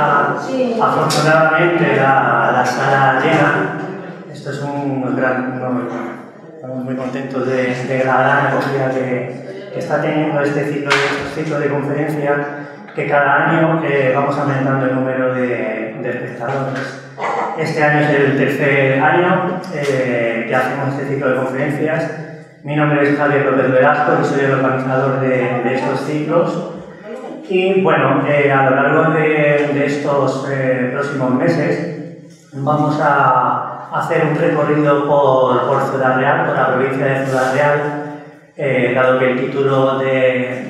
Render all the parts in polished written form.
está afortunadamente la sala llena. Esto es un gran... Estamos muy contentos de la gran acogida que está teniendo este ciclo de conferencias, que cada año vamos aumentando el número de espectadores. Este año es el tercer año que hacemos este ciclo de conferencias. Mi nombre es Javier López Velasco y soy el organizador de estos ciclos. Y bueno, a lo largo de estos próximos meses vamos a hacer un recorrido por Ciudad Real, por la provincia de Ciudad Real, dado que el título del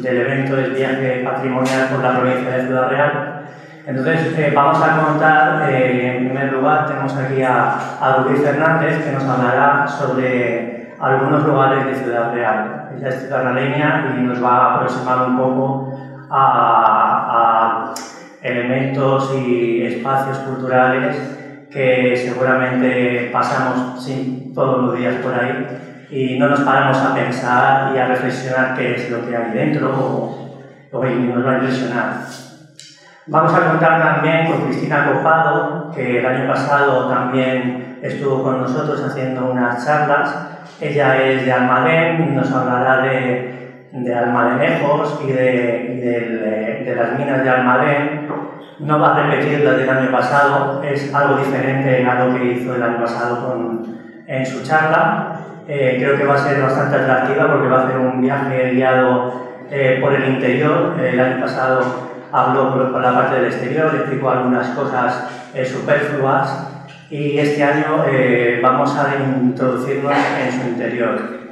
evento es Viaje Patrimonial por la provincia de Ciudad Real. Entonces vamos a contar, en primer lugar tenemos aquí a Rubí Fernández, que nos hablará sobre algunos lugares de Ciudad Real. Ella es ciudadaleña y nos va a aproximar un poco a elementos y espacios culturales que seguramente pasamos todos los días por ahí y no nos paramos a pensar y a reflexionar qué es lo que hay dentro o nos va a impresionar. Vamos a contar también con Cristina Copado, que el año pasado también estuvo con nosotros haciendo unas charlas. Ella es de Almadén y nos hablará de almadenejos y de las minas de Almadén. No va a repetir la del año pasado, es algo diferente a lo que hizo el año pasado en su charla. Creo que va a ser bastante atractiva porque va a hacer un viaje guiado por el interior. El año pasado habló por la parte del exterior, explicó algunas cosas superfluas y este año vamos a introducirnos en su interior.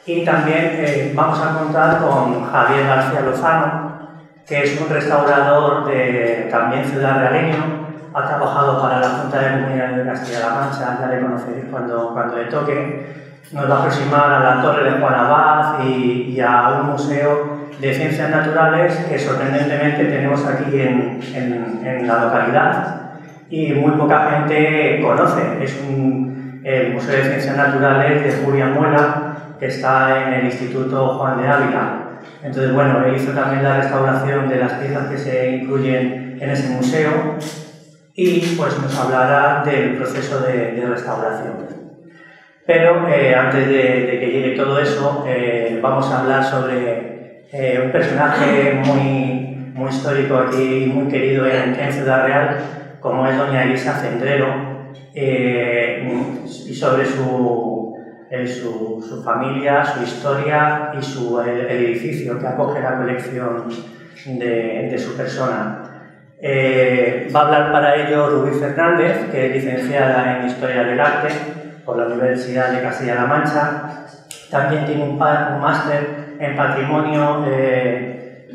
Y también vamos a contar con Javier García Lozano, que es un restaurador también ciudadrealeño, ha trabajado para la Junta de Comunidades de Castilla-La Mancha, ya le conoceréis cuando le toque. Nos va a aproximar a la Torre de Juan Abad y a un museo de ciencias naturales que sorprendentemente tenemos aquí en la localidad y muy poca gente conoce. Es el Museo de Ciencias Naturales de Julia Muela, que está en el Instituto Juan de Ávila. Entonces, bueno, él hizo también la restauración de las piezas que se incluyen en ese museo y pues nos hablará del proceso de restauración. Pero antes de que llegue todo eso, vamos a hablar sobre un personaje muy histórico aquí y muy querido en Ciudad Real, como es doña Elisa Cendrero, y sobre su familia, su historia y el edificio que acoge la colección de su persona. Va a hablar para ello Rubí Fernández, que es licenciada en Historia del Arte por la Universidad de Castilla-La Mancha. También tiene un máster en Patrimonio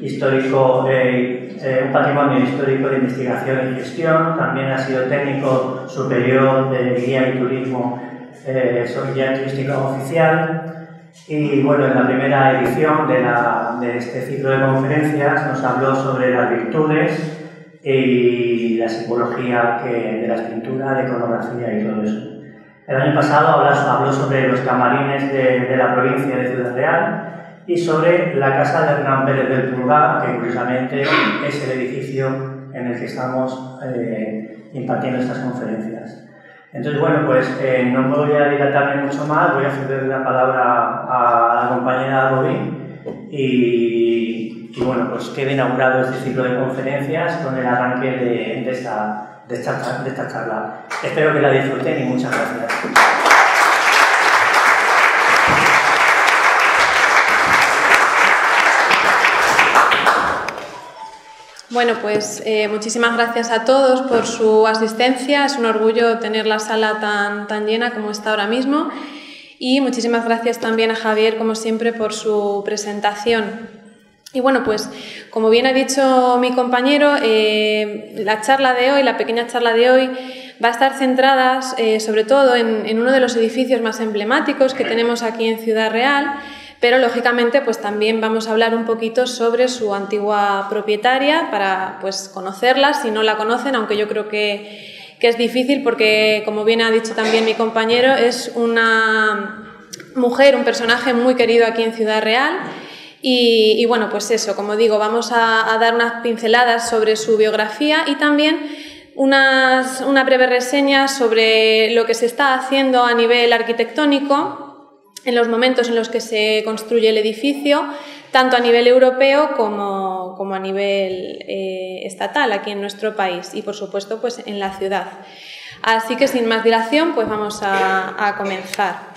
Histórico, un Patrimonio Histórico de Investigación y Gestión. También ha sido técnico superior de Guía y Turismo, Guía Turística Oficial. Y bueno, en la primera edición de este ciclo de conferencias nos habló sobre las virtudes y la simbología de la escritura, la iconografía y todo eso. El año pasado habló sobre los camarines de la provincia de Ciudad Real y sobre la casa de Hernán Pérez del Pulgar, que curiosamente es el edificio en el que estamos impartiendo estas conferencias. Entonces, bueno, pues no me voy a dilatarme mucho más, voy a ceder la palabra a la compañera Rubí y bueno, pues queda inaugurado este ciclo de conferencias con el arranque de esta charla. Espero que la disfruten y muchas gracias. Bueno, pues muchísimas gracias a todos por su asistencia. Es un orgullo tener la sala tan llena como está ahora mismo. Y muchísimas gracias también a Javier, como siempre, por su presentación. Y bueno, pues como bien ha dicho mi compañero, la pequeña charla de hoy va a estar centrada sobre todo en uno de los edificios más emblemáticos que tenemos aquí en Ciudad Real, pero lógicamente pues también vamos a hablar un poquito sobre su antigua propietaria para pues conocerla si no la conocen, aunque yo creo que es difícil porque, como bien ha dicho también mi compañero, es una mujer, un personaje muy querido aquí en Ciudad Real. Y bueno, pues eso, como digo, vamos a dar unas pinceladas sobre su biografía y también una breve reseña sobre lo que se está haciendo a nivel arquitectónico en los momentos en los que se construye el edificio, tanto a nivel europeo como a nivel estatal aquí en nuestro país y, por supuesto, pues en la ciudad. Así que, sin más dilación, pues vamos a comenzar.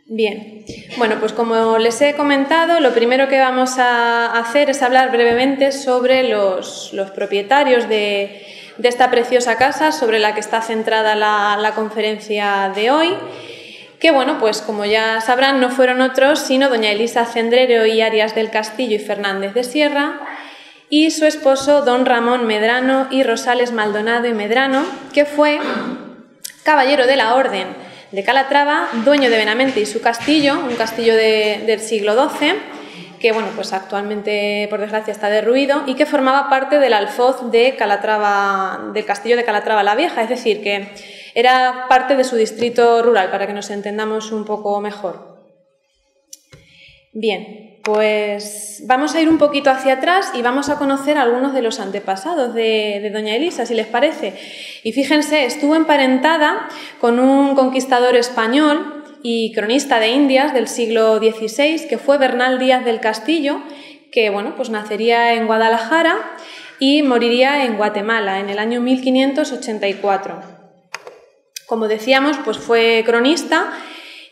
Bien, bueno, pues como les he comentado, lo primero que vamos a hacer es hablar brevemente sobre los propietarios de esta preciosa casa sobre la que está centrada la conferencia de hoy, que, bueno, pues como ya sabrán, no fueron otros sino doña Elisa Cendrero y Arias del Castillo y Fernández de Sierra y su esposo don Ramón Medrano y Rosales Maldonado y Medrano, que fue caballero de la Orden de Calatrava, dueño de Benavente y su castillo, un castillo del siglo XII, que, bueno, pues actualmente, por desgracia, está derruido y que formaba parte del alfoz de Calatrava, del castillo de Calatrava la Vieja, es decir, que era parte de su distrito rural, para que nos entendamos un poco mejor. Bien, pues vamos a ir un poquito hacia atrás y vamos a conocer algunos de los antepasados de doña Elisa, si les parece. Y fíjense, estuvo emparentada con un conquistador español y cronista de Indias del siglo XVI, que fue Bernal Díaz del Castillo, que, bueno, pues nacería en Guadalajara y moriría en Guatemala en el año 1584. Como decíamos, pues fue cronista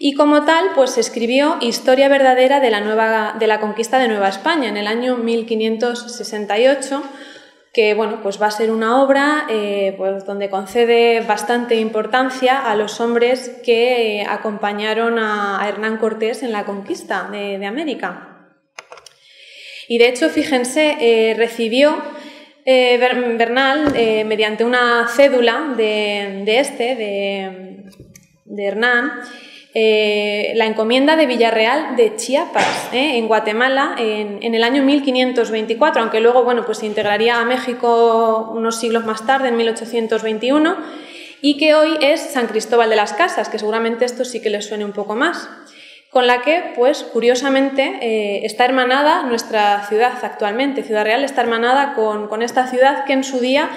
y como tal, pues escribió Historia verdadera de la conquista de Nueva España en el año 1568, que, bueno, pues va a ser una obra pues donde concede bastante importancia a los hombres que acompañaron a Hernán Cortés en la conquista de América. Y de hecho, fíjense, recibió Bernal, mediante una cédula de Hernán, la encomienda de Villarreal de Chiapas, en Guatemala, en el año 1524, aunque luego, bueno, pues se integraría a México unos siglos más tarde, en 1821, y que hoy es San Cristóbal de las Casas, que seguramente esto sí que les suene un poco más, con la que, pues, curiosamente, está hermanada nuestra ciudad actualmente. Ciudad Real está hermanada con esta ciudad que en su día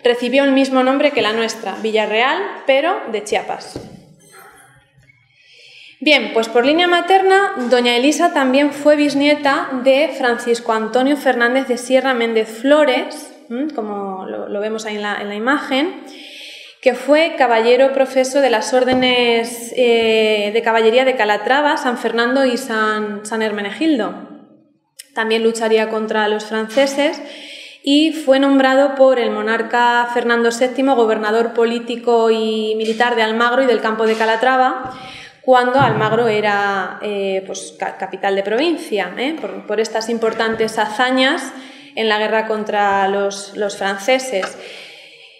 recibió el mismo nombre que la nuestra, Villarreal, pero de Chiapas. Bien, pues por línea materna, doña Elisa también fue bisnieta de Francisco Antonio Fernández de Sierra Méndez Flores, como lo vemos ahí en la imagen, que fue caballero profeso de las órdenes de caballería de Calatrava, San Fernando y San Hermenegildo. También lucharía contra los franceses y fue nombrado por el monarca Fernando VII gobernador político y militar de Almagro y del campo de Calatrava, cuando Almagro era pues, capital de provincia, por estas importantes hazañas en la guerra contra los franceses.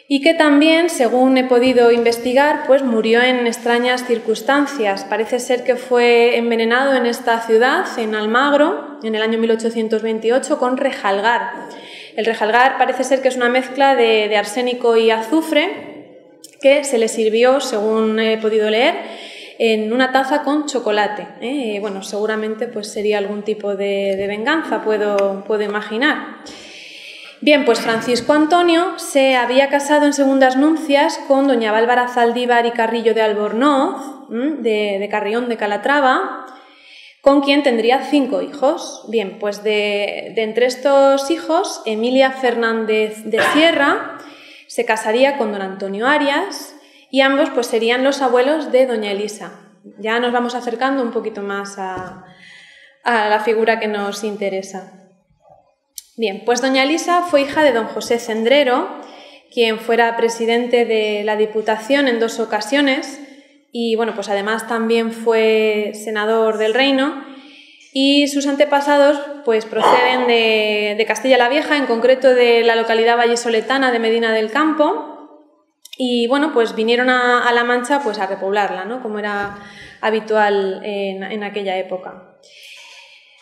Y que también, según he podido investigar, pues murió en extrañas circunstancias. Parece ser que fue envenenado en esta ciudad, en Almagro, en el año 1828, con rejalgar. El rejalgar parece ser que es una mezcla de arsénico y azufre que se le sirvió, según he podido leer, en una taza con chocolate. Bueno, seguramente pues sería algún tipo de venganza, puedo imaginar. Bien, pues Francisco Antonio se había casado en segundas nupcias con doña Bárbara Zaldívar y Carrillo de Albornoz, de Carrión de Calatrava, con quien tendría 5 hijos. Bien, pues de entre estos hijos, Emilia Fernández de Sierra se casaría con don Antonio Arias y ambos pues serían los abuelos de doña Elisa. Ya nos vamos acercando un poquito más a la figura que nos interesa. Bien, pues doña Elisa fue hija de don José Cendrero, quien fuera presidente de la Diputación en 2 ocasiones y, bueno, pues además también fue senador del Reino, y sus antepasados pues proceden de Castilla la Vieja, en concreto de la localidad vallisoletana de Medina del Campo, y, bueno, pues vinieron a La Mancha pues a repoblarla, ¿no?, como era habitual en aquella época.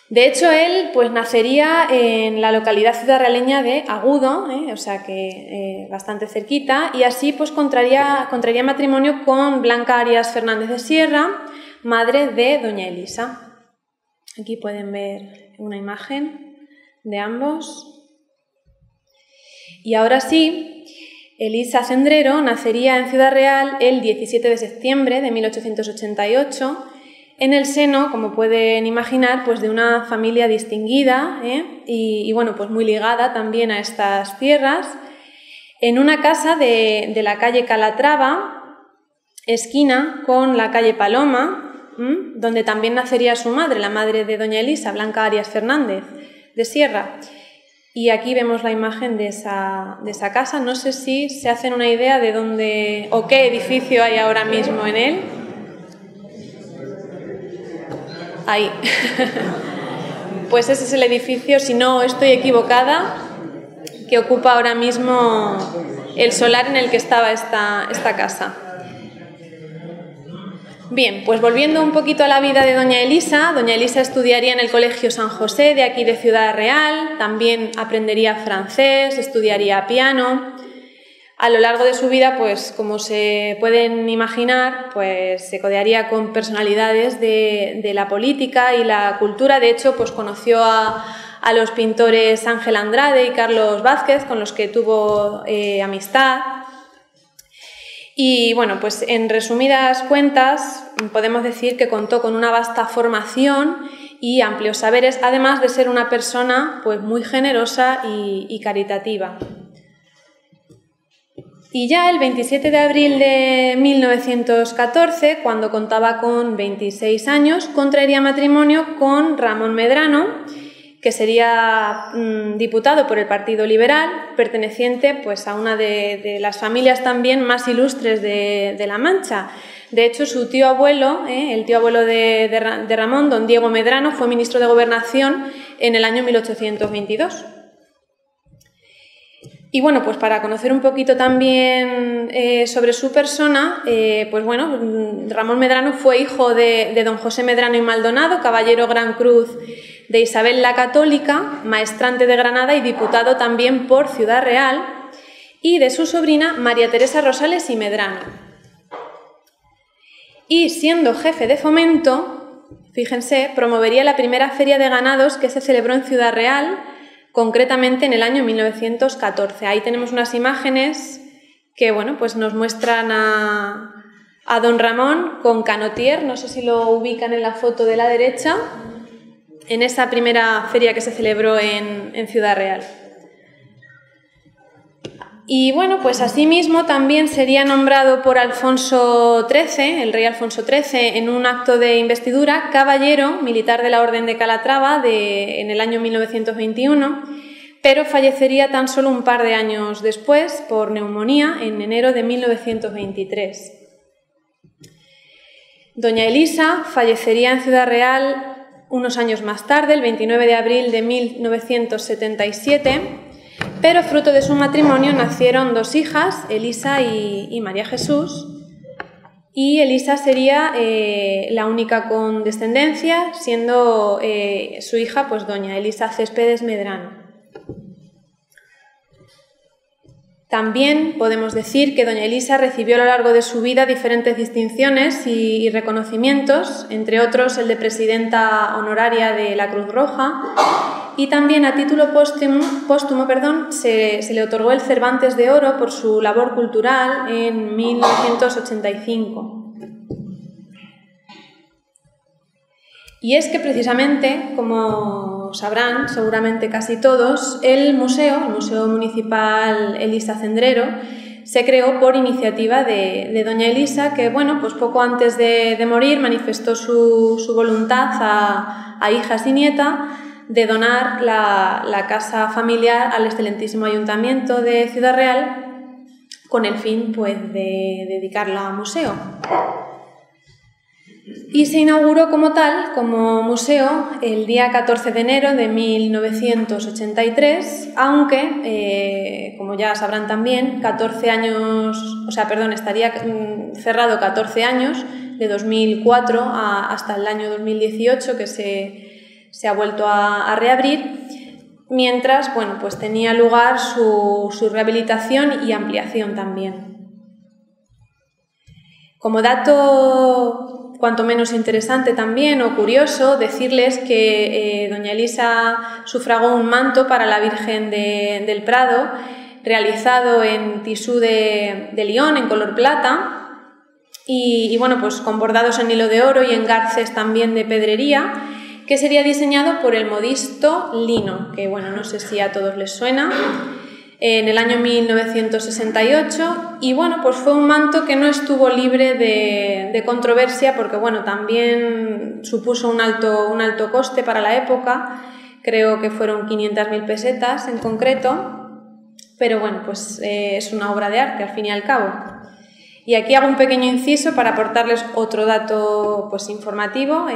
De hecho, él pues nacería en la localidad ciudadrealeña de Agudo, o sea que bastante cerquita, y así pues contraería matrimonio con Blanca Arias Fernández de Sierra, madre de doña Elisa. Aquí pueden ver una imagen de ambos. Y ahora sí, Elisa Cendrero nacería en Ciudad Real el 17 de septiembre de 1888, en el seno, como pueden imaginar, pues de una familia distinguida y bueno, pues muy ligada también a estas tierras, en una casa de la calle Calatrava, esquina con la calle Paloma, donde también nacería su madre, la madre de doña Elisa, Blanca Arias Fernández de Sierra. Y aquí vemos la imagen de esa casa. No sé si se hacen una idea de dónde o qué edificio hay ahora mismo en él. Ahí. Pues ese es el edificio, si no estoy equivocada, que ocupa ahora mismo el solar en el que estaba esta casa. Bien, pues volviendo un poquito a la vida de doña Elisa estudiaría en el Colegio San José de aquí de Ciudad Real, también aprendería francés, estudiaría piano. A lo largo de su vida, pues como se pueden imaginar, pues se codearía con personalidades de la política y la cultura. De hecho, pues conoció a los pintores Ángel Andrade y Carlos Vázquez, con los que tuvo amistad. Y bueno, pues en resumidas cuentas podemos decir que contó con una vasta formación y amplios saberes, además de ser una persona pues muy generosa y caritativa. Y ya el 27 de abril de 1914, cuando contaba con 26 años, contraería matrimonio con Ramón Medrano, que sería diputado por el Partido Liberal, perteneciente pues, a una de las familias también más ilustres de La Mancha. De hecho, su tío abuelo, el tío abuelo de Ramón, don Diego Medrano, fue ministro de Gobernación en el año 1822. Y bueno, pues para conocer un poquito también sobre su persona, pues bueno, Ramón Medrano fue hijo de don José Medrano y Maldonado, caballero Gran Cruz de Isabel la Católica, maestrante de Granada y diputado también por Ciudad Real, y de su sobrina María Teresa Rosales y Medrano. Y siendo jefe de fomento, fíjense, promovería la primera feria de ganados que se celebró en Ciudad Real, concretamente en el año 1914. Ahí tenemos unas imágenes que bueno, pues nos muestran a don Ramón con Canotier, no sé si lo ubican en la foto de la derecha, en esa primera feria que se celebró en Ciudad Real. Y bueno, pues asimismo también sería nombrado por Alfonso XIII, el rey Alfonso XIII, en un acto de investidura, caballero militar de la Orden de Calatrava en el año 1921, pero fallecería tan solo un par de años después por neumonía en enero de 1923. Doña Elisa fallecería en Ciudad Real unos años más tarde, el 29 de abril de 1977, pero fruto de su matrimonio nacieron dos hijas, Elisa y María Jesús, y Elisa sería la única con descendencia, siendo su hija pues doña Elisa Céspedes Medrano. También podemos decir que doña Elisa recibió a lo largo de su vida diferentes distinciones y reconocimientos, entre otros el de presidenta honoraria de la Cruz Roja, y también a título póstumo se le otorgó el Cervantes de Oro por su labor cultural en 1985. Y es que precisamente, como sabrán seguramente casi todos, el Museo Municipal Elisa Cendrero se creó por iniciativa de doña Elisa, que bueno, pues poco antes de morir manifestó su voluntad a hijas y nieta de donar la casa familiar al excelentísimo Ayuntamiento de Ciudad Real con el fin pues, de dedicarla a museo. Y se inauguró como tal, como museo, el día 14 de enero de 1983, aunque, como ya sabrán también, estaría cerrado 14 años, de 2004 hasta el año 2018, que se ha vuelto a reabrir, mientras, bueno, pues tenía lugar su rehabilitación y ampliación también. Como dato cuanto menos interesante también o curioso decirles que doña Elisa sufragó un manto para la Virgen del Prado realizado en tisú de Lyon en color plata y bueno, pues con bordados en hilo de oro y engarces también de pedrería, que sería diseñado por el modisto Lino, que bueno, no sé si a todos les suena, en el año 1968, y bueno, pues fue un manto que no estuvo libre de controversia porque bueno, también supuso un alto coste para la época, creo que fueron 500.000 pesetas en concreto, pero bueno, pues es una obra de arte al fin y al cabo. Y aquí hago un pequeño inciso para aportarles otro dato pues informativo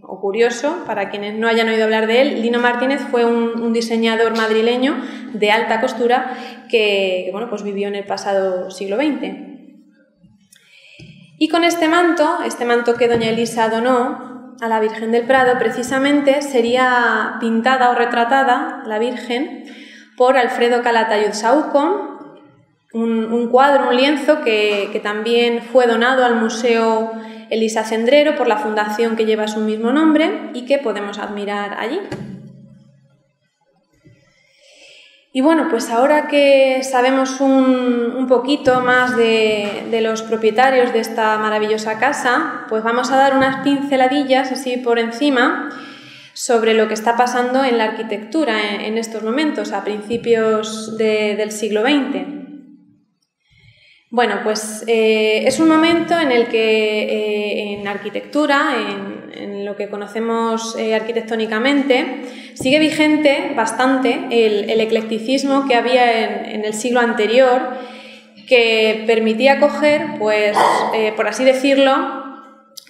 o curioso para quienes no hayan oído hablar de él. Lino Martínez fue un diseñador madrileño de alta costura que bueno, pues vivió en el pasado siglo XX. Y con este manto que doña Elisa donó a la Virgen del Prado, precisamente sería pintada o retratada la Virgen por Alfredo Calatayud Saúco, un cuadro, un lienzo que también fue donado al Museo Elisa Cendrero por la fundación que lleva su mismo nombre y que podemos admirar allí. Y bueno, pues ahora que sabemos un poquito más de los propietarios de esta maravillosa casa, pues vamos a dar unas pinceladillas así por encima sobre lo que está pasando en la arquitectura en estos momentos, a principios del siglo XX. Bueno, pues es un momento en el que en arquitectura, en lo que conocemos arquitectónicamente, sigue vigente bastante el eclecticismo que había en el siglo anterior, que permitía coger, pues, por así decirlo,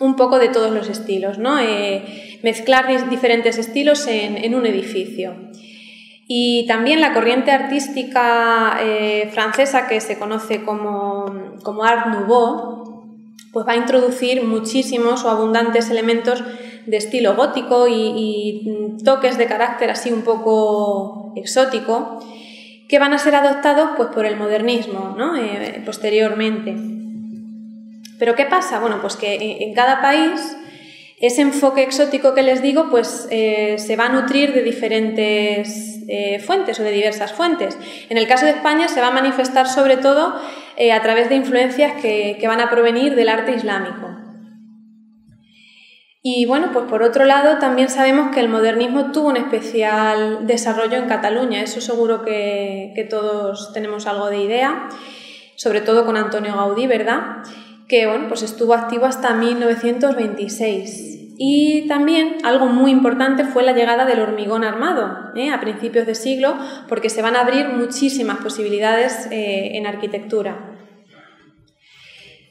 un poco de todos los estilos, ¿no? Mezclar diferentes estilos en un edificio. Y también la corriente artística francesa, que se conoce como Art Nouveau, pues va a introducir muchísimos o abundantes elementos de estilo gótico y toques de carácter así un poco exótico, que van a ser adoptados pues, por el modernismo, ¿no? Posteriormente. ¿Pero qué pasa? Bueno, pues que en cada país ese enfoque exótico que les digo pues se va a nutrir de diferentes fuentes o de diversas fuentes. En el caso de España se va a manifestar sobre todo a través de influencias que van a provenir del arte islámico. Y bueno, pues por otro lado también sabemos que el modernismo tuvo un especial desarrollo en Cataluña, eso seguro que todos tenemos algo de idea, sobre todo con Antonio Gaudí, ¿verdad? Que bueno, pues estuvo activo hasta 1926. Y también algo muy importante fue la llegada del hormigón armado a principios de siglo, porque se van a abrir muchísimas posibilidades en arquitectura.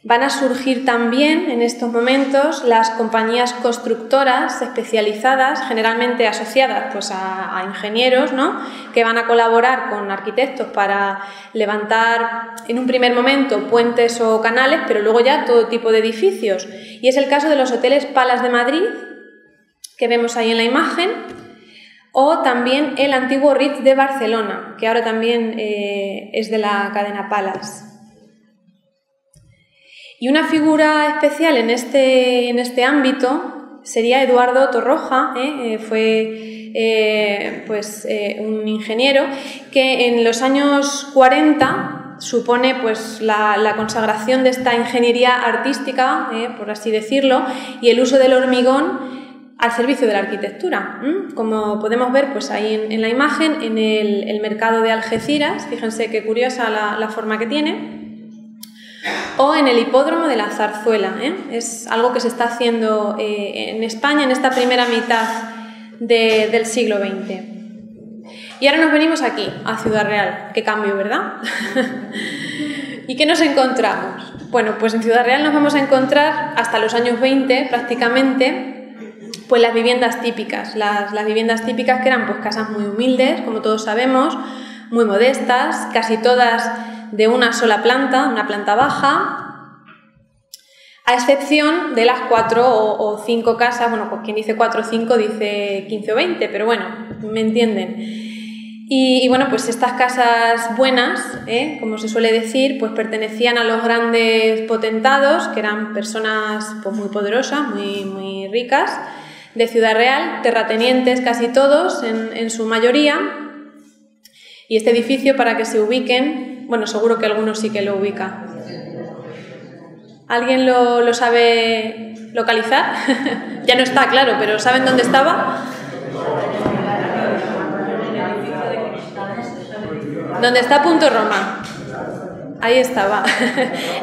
Van a surgir también en estos momentos las compañías constructoras especializadas, generalmente asociadas pues, a ingenieros, ¿no? Que van a colaborar con arquitectos para levantar en un primer momento puentes o canales, pero luego ya todo tipo de edificios. Y es el caso de los hoteles Palas de Madrid, que vemos ahí en la imagen, o también el antiguo Ritz de Barcelona, que ahora también es de la cadena Palas. Y una figura especial en este ámbito sería Eduardo Torroja, fue un ingeniero que en los años 40 supone pues, la consagración de esta ingeniería artística, por así decirlo, y el uso del hormigón al servicio de la arquitectura. Como podemos ver pues, ahí en la imagen, en el mercado de Algeciras, fíjense qué curiosa la forma que tiene, o en el hipódromo de la Zarzuela. Es algo que se está haciendo en España en esta primera mitad del siglo XX. Y ahora nos venimos aquí, a Ciudad Real. Qué cambio, ¿verdad? ¿Y qué nos encontramos? Bueno, pues en Ciudad Real nos vamos a encontrar hasta los años 20 prácticamente pues las viviendas típicas. Las viviendas típicas que eran pues casas muy humildes, como todos sabemos, muy modestas, casi todas de una sola planta, una planta baja, a excepción de las 4 o 5 casas, bueno, pues quien dice 4 o 5 dice 15 o 20, pero bueno, me entienden. Y bueno, pues estas casas buenas, como se suele decir, pues pertenecían a los grandes potentados, que eran personas pues muy poderosas, muy ricas, de Ciudad Real, terratenientes casi todos, en su mayoría. Y este edificio, para que se ubiquen, bueno, seguro que algunos sí que lo ubica. ¿Alguien lo sabe localizar? Ya no está, claro, pero ¿saben dónde estaba? ¿Dónde está Punto Roma? Ahí estaba.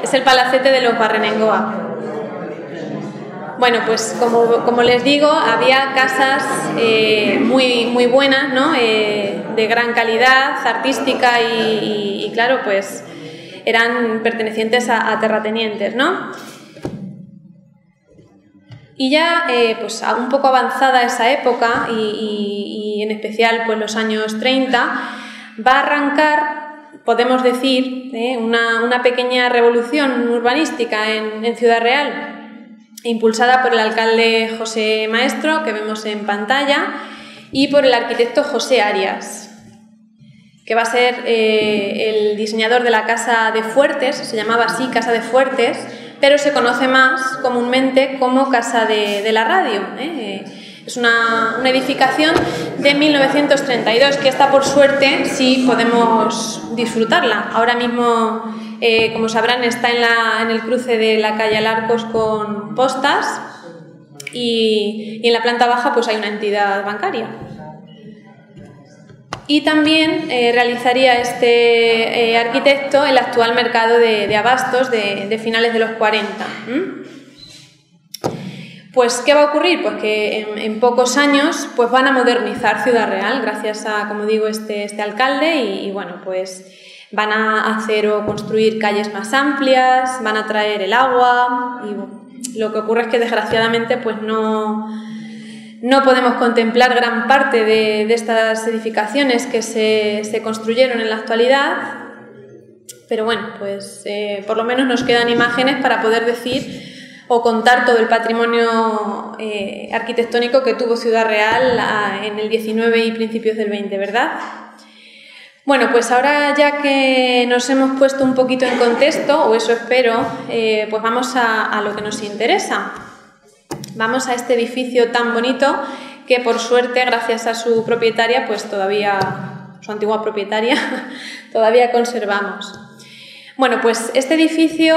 Es el palacete de los Barrenengoa. Bueno, pues como les digo, había casas muy buenas, ¿no? De gran calidad artística y claro, pues eran pertenecientes a terratenientes, ¿no? Y ya pues un poco avanzada esa época y en especial pues los años 30, va a arrancar, podemos decir, una pequeña revolución urbanística en Ciudad Real, impulsada por el alcalde José Maestro, que vemos en pantalla, y por el arquitecto José Arias, que va a ser el diseñador de la Casa de Fuertes, se llamaba así, Casa de Fuertes, pero se conoce más comúnmente como Casa de la Radio. Es una edificación de 1932, que esta por suerte sí podemos disfrutarla. Ahora mismo, como sabrán, está en el cruce de la calle Alarcos con Postas y en la planta baja pues hay una entidad bancaria. Y también realizaría este arquitecto el actual mercado de abastos de finales de los 40. Pues, ¿qué va a ocurrir? Pues que en pocos años pues van a modernizar Ciudad Real gracias a, como digo, este alcalde y bueno, pues van a hacer o construir calles más amplias, van a traer el agua y lo que ocurre es que desgraciadamente pues no podemos contemplar gran parte de estas edificaciones que se construyeron en la actualidad, pero bueno, pues por lo menos nos quedan imágenes para poder decir o contar todo el patrimonio arquitectónico que tuvo Ciudad Real en el 19 y principios del 20, ¿verdad? Bueno, pues ahora ya que nos hemos puesto un poquito en contexto, o eso espero, pues vamos a lo que nos interesa. Vamos a este edificio tan bonito que por suerte, gracias a su propietaria, pues todavía, su antigua propietaria, todavía conservamos. Bueno, pues este edificio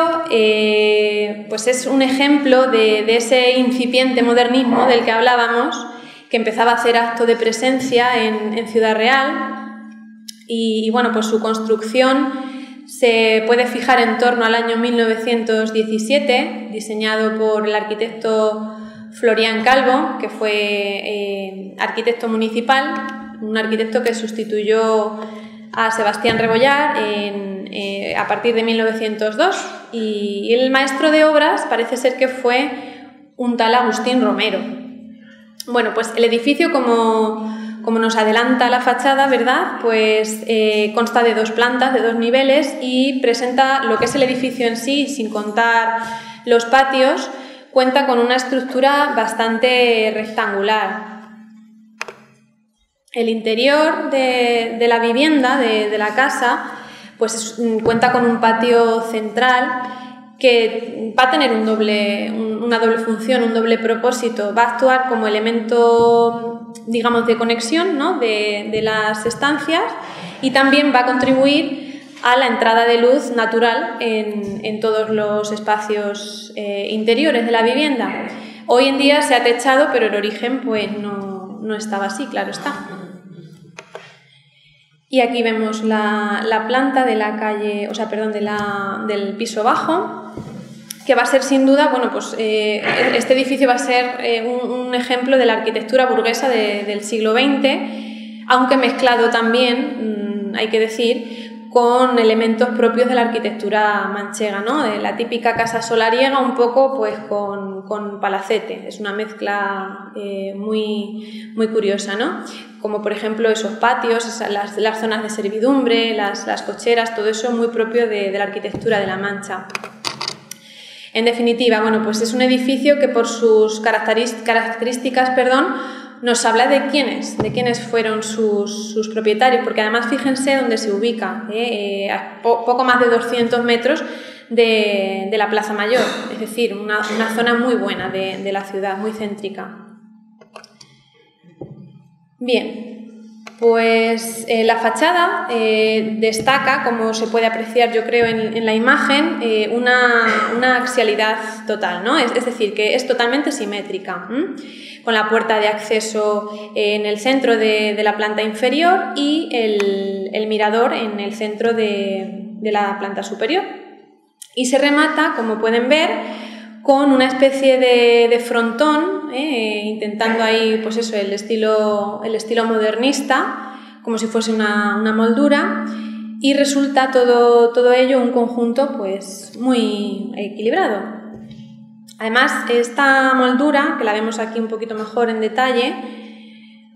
pues es un ejemplo de ese incipiente modernismo del que hablábamos, que empezaba a hacer acto de presencia en Ciudad Real y bueno, pues su construcción se puede fijar en torno al año 1917, diseñado por el arquitecto Florián Calvo, que fue arquitecto municipal, un arquitecto que sustituyó a Sebastián Rebollar a partir de 1902 y el maestro de obras parece ser que fue un tal Agustín Romero. Bueno, pues el edificio, como nos adelanta la fachada, ¿verdad? Pues consta de 2 plantas, de 2 niveles y presenta lo que es el edificio en sí, sin contar los patios, cuenta con una estructura bastante rectangular. El interior de la vivienda, de la casa, pues cuenta con un patio central que va a tener una doble función, un doble propósito. Va a actuar como elemento, digamos, de conexión, ¿no? de las estancias y también va a contribuir a la entrada de luz natural en todos los espacios interiores de la vivienda. Hoy en día se ha techado, pero el origen pues no estaba así, claro está. Y aquí vemos la planta de la calle, o sea, perdón, del piso bajo, que va a ser sin duda, bueno, pues este edificio va a ser un ejemplo de la arquitectura burguesa del siglo XX, aunque mezclado también, hay que decir, con elementos propios de la arquitectura manchega, ¿no? De la típica casa solariega, un poco pues con palacete. Es una mezcla muy curiosa, ¿no? Como por ejemplo esos patios, las zonas de servidumbre, las cocheras, todo eso muy propio de la arquitectura de La Mancha. En definitiva, bueno, pues es un edificio que por sus características, nos habla de quiénes fueron sus propietarios, porque además fíjense dónde se ubica, a poco más de 200 metros de la Plaza Mayor, es decir, una zona muy buena de la ciudad, muy céntrica. Bien, pues la fachada destaca, como se puede apreciar yo creo en la imagen, una axialidad total, ¿no? Es decir, que es totalmente simétrica, con la puerta de acceso en el centro de la planta inferior y el mirador en el centro de la planta superior. Y se remata, como pueden ver, con una especie de frontón, intentando ahí pues eso, el estilo modernista, como si fuese una moldura, y resulta todo ello un conjunto pues muy equilibrado. Además, esta moldura, que la vemos aquí un poquito mejor en detalle,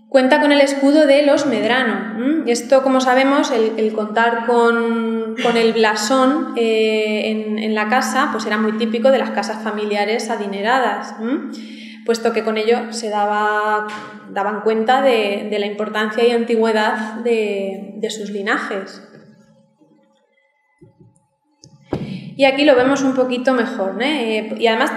cuenta con el escudo de los Medrano. Esto, como sabemos, el contar con el blasón en la casa, pues era muy típico de las casas familiares adineradas, puesto que con ello se daban cuenta de la importancia y antigüedad de sus linajes. Y aquí lo vemos un poquito mejor, y además,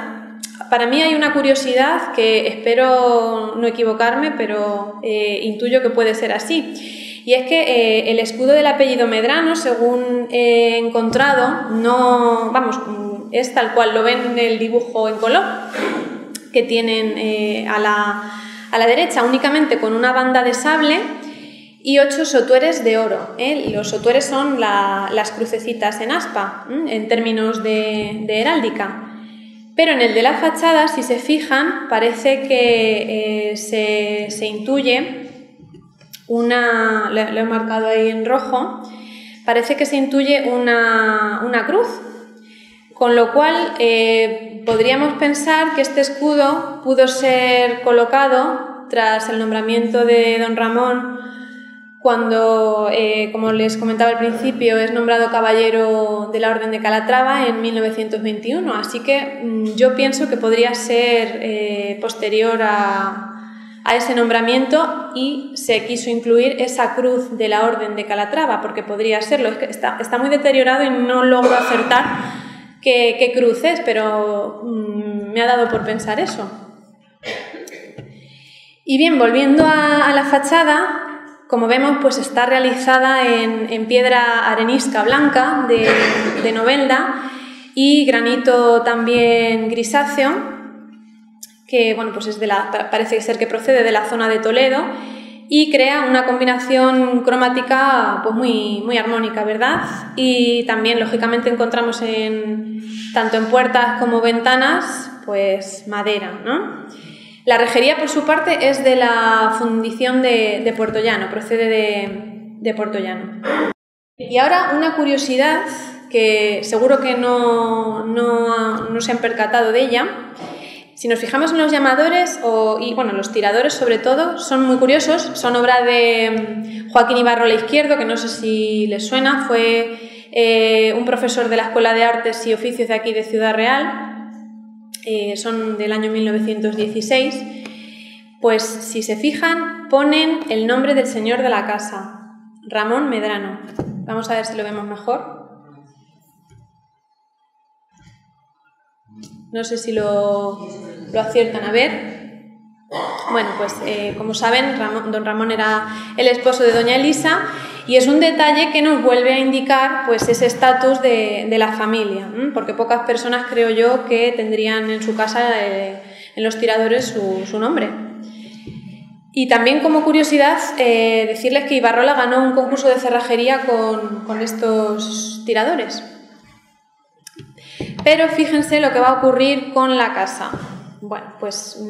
para mí hay una curiosidad que espero no equivocarme, pero intuyo que puede ser así. Y es que el escudo del apellido Medrano, según he encontrado, es tal cual lo ven en el dibujo en color que tienen a la derecha, únicamente con una banda de sable y 8 sotueres de oro. Los sotueres son las crucecitas en aspa, en términos de heráldica. Pero en el de la fachada, si se fijan, parece que se intuye lo he marcado ahí en rojo, parece que se intuye una cruz, con lo cual podríamos pensar que este escudo pudo ser colocado tras el nombramiento de don Ramón, cuando, como les comentaba al principio, es nombrado caballero de la Orden de Calatrava en 1921, así que yo pienso que podría ser posterior a ese nombramiento y se quiso incluir esa cruz de la Orden de Calatrava, porque podría serlo. Es que está muy deteriorado y no logro acertar qué cruz es, pero me ha dado por pensar eso. Y bien, volviendo a la fachada, como vemos, pues está realizada en piedra arenisca blanca de Novelda y granito también grisáceo, que bueno, pues parece ser que procede de la zona de Toledo y crea una combinación cromática pues muy armónica, ¿verdad? Y también, lógicamente, encontramos tanto en puertas como ventanas, pues madera, ¿no? La rejería, por su parte, es de la fundición de Puertollano, procede de Puertollano. Y ahora una curiosidad que seguro que no se han percatado de ella. Si nos fijamos en los llamadores los tiradores sobre todo, son muy curiosos, son obra de Joaquín Ibarrola Izquierdo, que no sé si les suena, fue un profesor de la Escuela de Artes y Oficios de aquí de Ciudad Real. Son del año 1916, pues si se fijan ponen el nombre del señor de la casa, Ramón Medrano. Vamos a ver si lo vemos mejor. No sé si lo aciertan a ver. Bueno, pues como saben, don Ramón era el esposo de doña Elisa y es un detalle que nos vuelve a indicar pues ese estatus de la familia, porque pocas personas, creo yo, que tendrían en su casa, en los tiradores, su nombre. Y también, como curiosidad, decirles que Ibarrola ganó un concurso de cerrajería con estos tiradores. Pero fíjense lo que va a ocurrir con la casa. Bueno, pues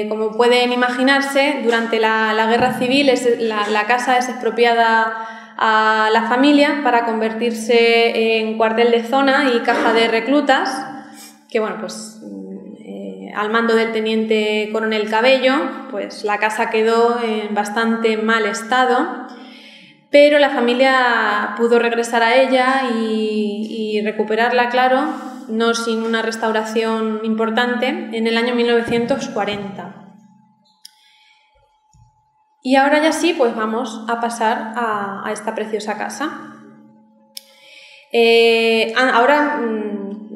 como pueden imaginarse, durante la Guerra Civil la casa es expropiada a la familia para convertirse en cuartel de zona y caja de reclutas, que bueno, pues al mando del teniente coronel Cabello, pues la casa quedó en bastante mal estado, pero la familia pudo regresar a ella y recuperarla, claro, no sin una restauración importante, en el año 1940. Y ahora ya sí, pues vamos a pasar a esta preciosa casa. Ahora,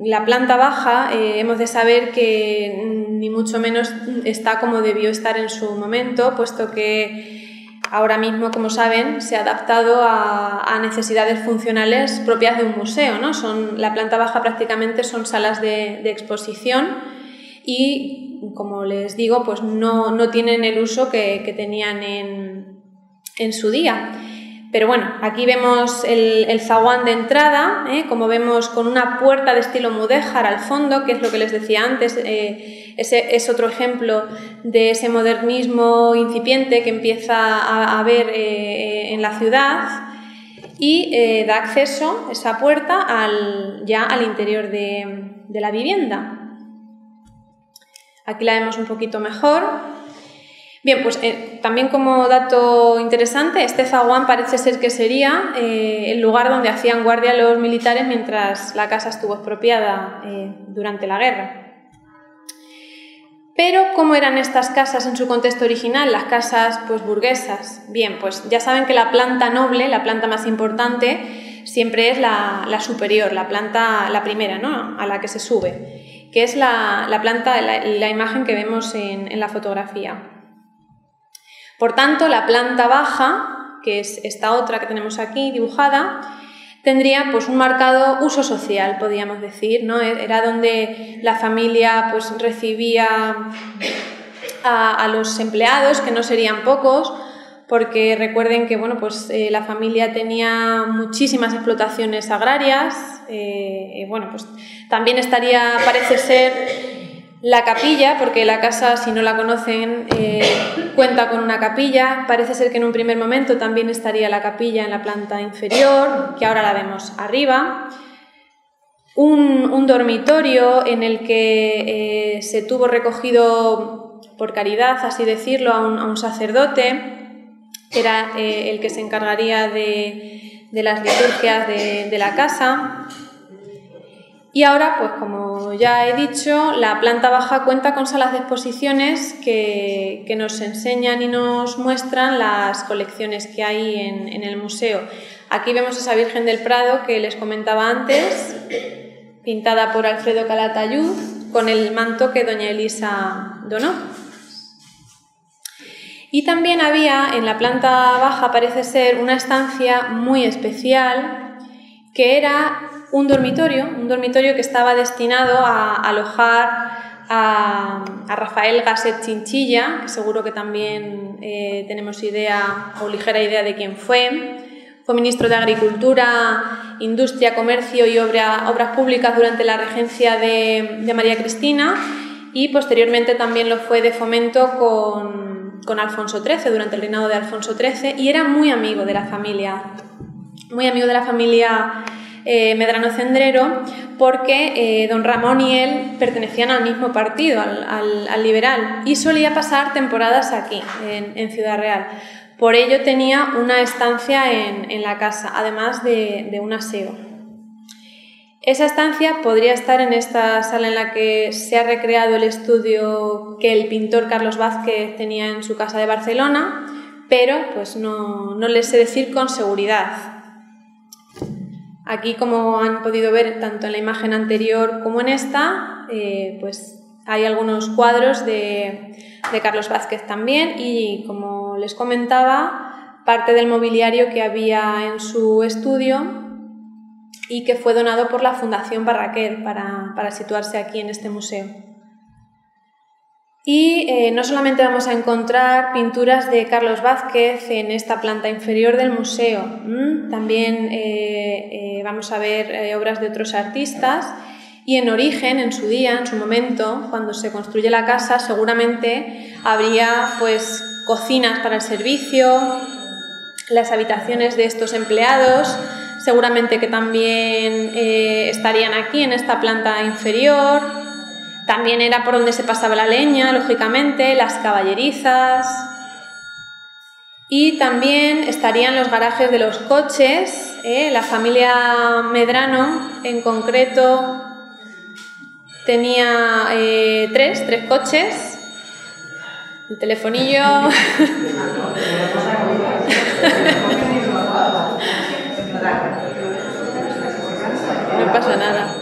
la planta baja, hemos de saber que ni mucho menos está como debió estar en su momento, puesto que ahora mismo, como saben, se ha adaptado a necesidades funcionales propias de un museo, ¿no? La planta baja prácticamente son salas de exposición y, como les digo, pues no tienen el uso que tenían en su día. Pero bueno, aquí vemos el zaguán de entrada, como vemos, con una puerta de estilo mudéjar al fondo, que es lo que les decía antes. Ese es otro ejemplo de ese modernismo incipiente que empieza a haber en la ciudad, y da acceso esa puerta ya al interior de la vivienda. Aquí la vemos un poquito mejor. Bien, pues también como dato interesante, este zaguán parece ser que sería el lugar donde hacían guardia los militares mientras la casa estuvo expropiada durante la guerra. Pero, ¿cómo eran estas casas en su contexto original? Las casas pues burguesas. Bien, pues ya saben que la planta noble, la planta más importante, siempre es la superior, la primera, ¿no?, a la que se sube, que es la imagen que vemos en la fotografía. Por tanto, la planta baja, que es esta otra que tenemos aquí dibujada, tendría pues un marcado uso social, podríamos decir, ¿no? Era donde la familia pues recibía a los empleados, que no serían pocos, porque recuerden que bueno, pues, la familia tenía muchísimas explotaciones agrarias. Bueno, pues también estaría, parece ser, la capilla, porque la casa, si no la conocen, cuenta con una capilla. Parece ser que en un primer momento también estaría la capilla en la planta inferior, que ahora la vemos arriba. Un dormitorio en el que se tuvo recogido por caridad, así decirlo, a un sacerdote, que era el que se encargaría de las liturgias de la casa. Y ahora, pues como ya he dicho, la planta baja cuenta con salas de exposiciones que nos enseñan y nos muestran las colecciones que hay en el museo. Aquí vemos esa Virgen del Prado que les comentaba antes, pintada por Alfredo Calatayud, con el manto que doña Elisa donó. Y también había en la planta baja, parece ser, una estancia muy especial, que era un dormitorio que estaba destinado a alojar a Rafael Gasset Chinchilla, que seguro que también tenemos idea o ligera idea de quién fue. Fue ministro de Agricultura, Industria, Comercio y Obras Públicas durante la regencia de María Cristina, y posteriormente también lo fue de Fomento con Alfonso XIII, durante el reinado de Alfonso XIII, y era muy amigo de la familia Medrano Cendrero, porque don Ramón y él pertenecían al mismo partido, al liberal, y solía pasar temporadas aquí, en Ciudad Real. Por ello tenía una estancia en la casa, además de un aseo. Esa estancia podría estar en esta sala en la que se ha recreado el estudio que el pintor Carlos Vázquez tenía en su casa de Barcelona, pero pues no les sé decir con seguridad. Aquí, como han podido ver tanto en la imagen anterior como en esta, pues hay algunos cuadros de Carlos Vázquez también, y como les comentaba, parte del mobiliario que había en su estudio y que fue donado por la Fundación Barraquer para situarse aquí en este museo. Y no solamente vamos a encontrar pinturas de Carlos Vázquez en esta planta inferior del museo, también vamos a ver obras de otros artistas, y en origen, en su día, en su momento, cuando se construye la casa, seguramente habría pues cocinas para el servicio, las habitaciones de estos empleados, seguramente que también estarían aquí en esta planta inferior. También era por donde se pasaba la leña, lógicamente, las caballerizas, y también estarían los garajes de los coches. La familia Medrano, en concreto, tenía tres coches. El telefonillo... No pasa nada.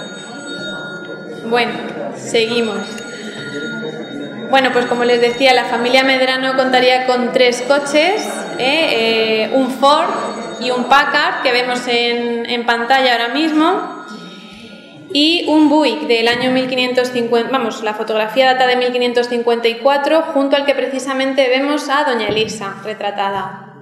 Bueno, seguimos. Bueno, pues como les decía, la familia Medrano contaría con 3 coches, un Ford y un Packard que vemos en pantalla ahora mismo, y un Buick del año 1550, vamos, la fotografía data de 1554, junto al que precisamente vemos a doña Elisa retratada.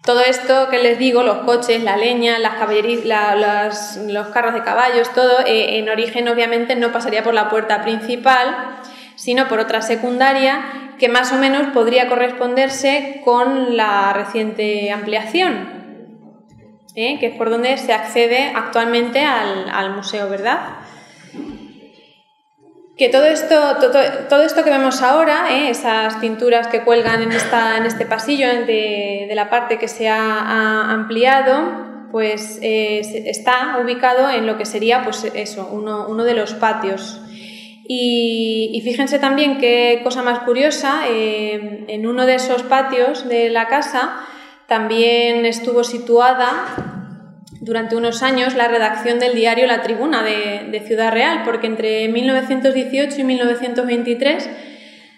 Todo esto que les digo, los coches, la leña, las caballerías, los carros de caballos, todo, en origen obviamente no pasaría por la puerta principal, sino por otra secundaria que más o menos podría corresponderse con la reciente ampliación, que es por donde se accede actualmente al museo, ¿verdad? Que todo esto que vemos ahora, esas pinturas que cuelgan en este pasillo de la parte que se ha ampliado, pues está ubicado en lo que sería, pues eso, uno de los patios. Y fíjense también qué cosa más curiosa, en uno de esos patios de la casa también estuvo situada durante unos años la redacción del diario La Tribuna de Ciudad Real, porque entre 1918 y 1923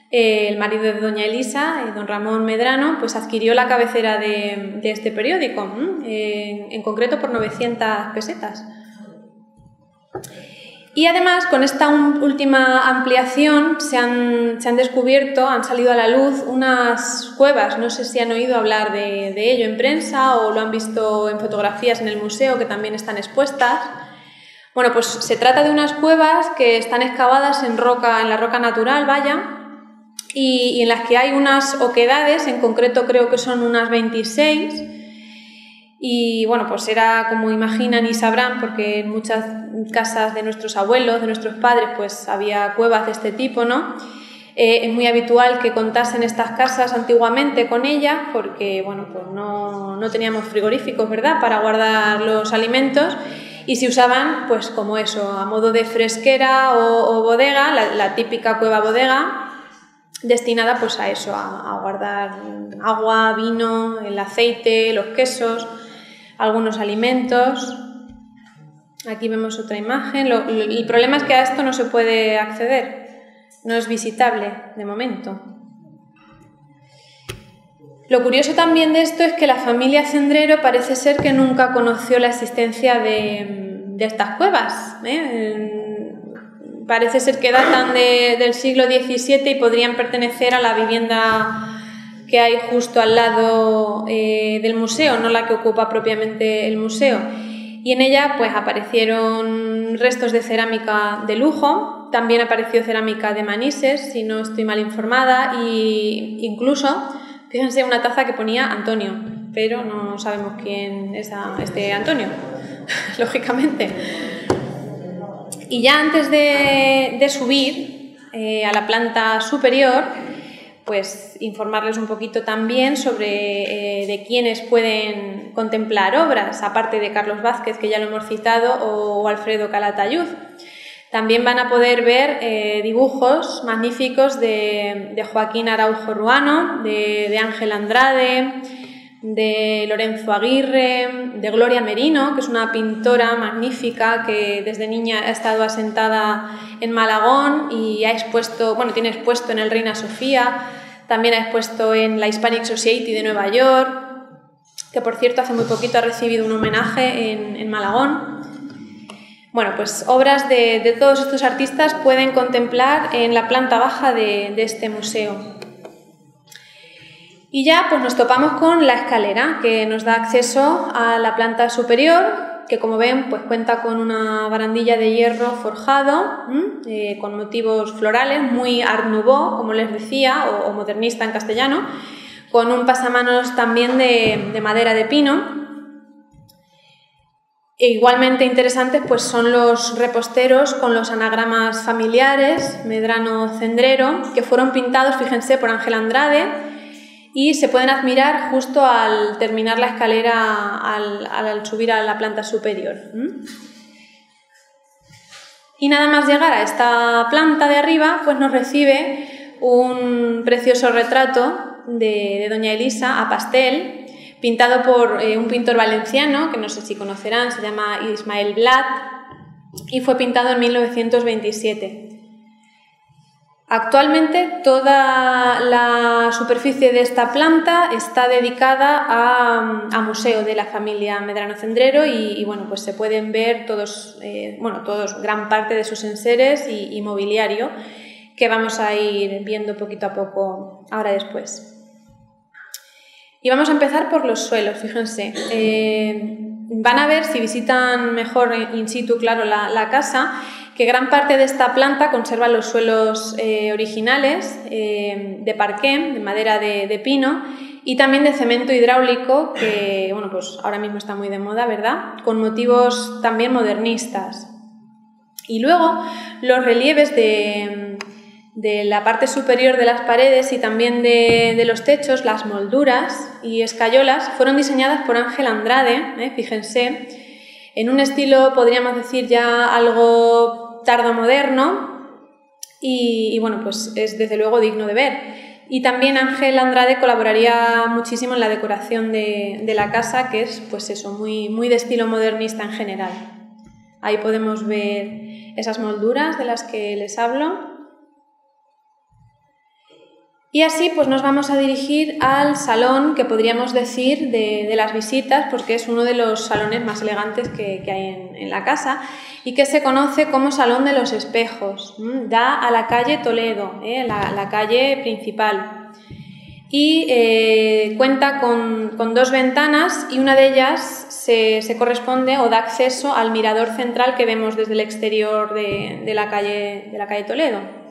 el marido de doña Elisa, don Ramón Medrano, pues adquirió la cabecera de este periódico, en concreto por 900 pesetas. Y además, con esta última ampliación se han descubierto, han salido a la luz unas cuevas. No sé si han oído hablar de ello en prensa o lo han visto en fotografías en el museo, que también están expuestas. Bueno, pues se trata de unas cuevas que están excavadas en la roca natural, vaya, y en las que hay unas oquedades, en concreto creo que son unas 26. Y bueno, pues era como imaginan y sabrán, porque en muchas casas de nuestros abuelos, de nuestros padres, pues había cuevas de este tipo, ¿no? Es muy habitual que contasen estas casas antiguamente con ellas, porque bueno, pues no teníamos frigoríficos, ¿verdad?, para guardar los alimentos, y se usaban pues como eso, a modo de fresquera o bodega, la típica cueva bodega, destinada pues a eso, a guardar agua, vino, el aceite, los quesos, algunos alimentos. Aquí vemos otra imagen. El problema es que a esto no se puede acceder, no es visitable de momento. Lo curioso también de esto es que la familia Cendrero parece ser que nunca conoció la existencia de estas cuevas, Parece ser que datan del siglo XVII y podrían pertenecer a la vivienda que hay justo al lado del museo, no la que ocupa propiamente el museo. Y en ella pues aparecieron restos de cerámica de lujo, también apareció cerámica de Manises, si no estoy mal informada, e incluso, fíjense, una taza que ponía Antonio, pero no sabemos quién es este Antonio, lógicamente. Y ya antes de subir a la planta superior, pues informarles un poquito también sobre de quiénes pueden contemplar obras, aparte de Carlos Vázquez, que ya lo hemos citado, o Alfredo Calatayud. También van a poder ver dibujos magníficos de Joaquín Araujo Ruano, de Ángel Andrade, de Lorenzo Aguirre, de Gloria Merino, que es una pintora magnífica que desde niña ha estado asentada en Malagón y tiene expuesto en el Reina Sofía, también ha expuesto en la Hispanic Society de Nueva York, que por cierto hace muy poquito ha recibido un homenaje en Malagón. Bueno, pues obras de todos estos artistas pueden contemplar en la planta baja de este museo. Y ya pues nos topamos con la escalera que nos da acceso a la planta superior, que como ven pues cuenta con una barandilla de hierro forjado, con motivos florales, muy Art Nouveau, como les decía, o modernista en castellano, con un pasamanos también de madera de pino. E igualmente interesantes pues son los reposteros con los anagramas familiares Medrano-Cendrero, que fueron pintados, fíjense, por Ángel Andrade, y se pueden admirar justo al terminar la escalera, al subir a la planta superior. Y nada más llegar a esta planta de arriba, pues nos recibe un precioso retrato de doña Elisa a pastel, pintado por un pintor valenciano, que no sé si conocerán, se llama Ismael Blat, y fue pintado en 1927. Actualmente toda la superficie de esta planta está dedicada a museo de la familia Medrano Cendrero y bueno, pues se pueden ver todos, gran parte de sus enseres y mobiliario que vamos a ir viendo poquito a poco ahora después. Y vamos a empezar por los suelos, fíjense. Van a ver, si visitan mejor in situ, claro, la casa, que gran parte de esta planta conserva los suelos originales de parqué, de madera de pino, y también de cemento hidráulico, que bueno, pues ahora mismo está muy de moda, ¿verdad? Con motivos también modernistas. Y luego los relieves de la parte superior de las paredes y también de los techos, las molduras y escayolas, fueron diseñadas por Ángel Andrade, fíjense, en un estilo, podríamos decir, ya algo tardomoderno y bueno, pues es desde luego digno de ver. Y también Ángel Andrade colaboraría muchísimo en la decoración de la casa, que es pues eso, muy de estilo modernista en general. Ahí podemos ver esas molduras de las que les hablo. Y así pues nos vamos a dirigir al salón que podríamos decir de las visitas, porque es uno de los salones más elegantes que hay en la casa y que se conoce como Salón de los Espejos. Da a la calle Toledo, la calle principal. Y cuenta con dos ventanas y una de ellas se corresponde o da acceso al mirador central que vemos desde el exterior de la calle Toledo.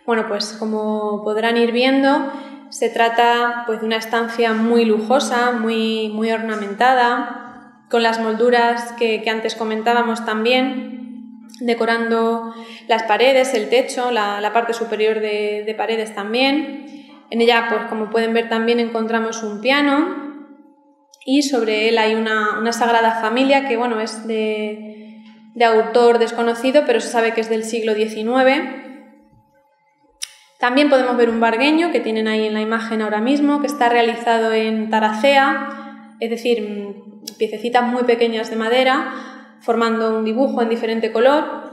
Bueno, pues como podrán ir viendo, se trata pues, de una estancia muy lujosa, muy ornamentada, con las molduras que antes comentábamos también, decorando las paredes, el techo, la parte superior de paredes también. En ella, pues como pueden ver, también encontramos un piano y sobre él hay una Sagrada Familia que bueno, es de autor desconocido, pero se sabe que es del siglo XIX. También podemos ver un vargueño que tienen ahí en la imagen ahora mismo, que está realizado en taracea, es decir, piececitas muy pequeñas de madera, formando un dibujo en diferente color.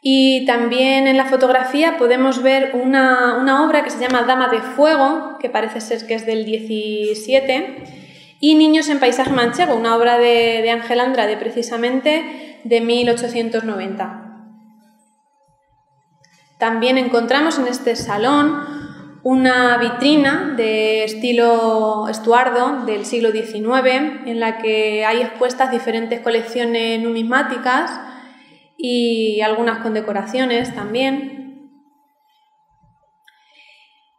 Y también en la fotografía podemos ver una obra que se llama Dama de Fuego, que parece ser que es del 17, y Niños en paisaje manchego, una obra de Ángel Andrade, precisamente de 1890. También encontramos en este salón una vitrina de estilo Estuardo del siglo XIX, en la que hay expuestas diferentes colecciones numismáticas y algunas condecoraciones también.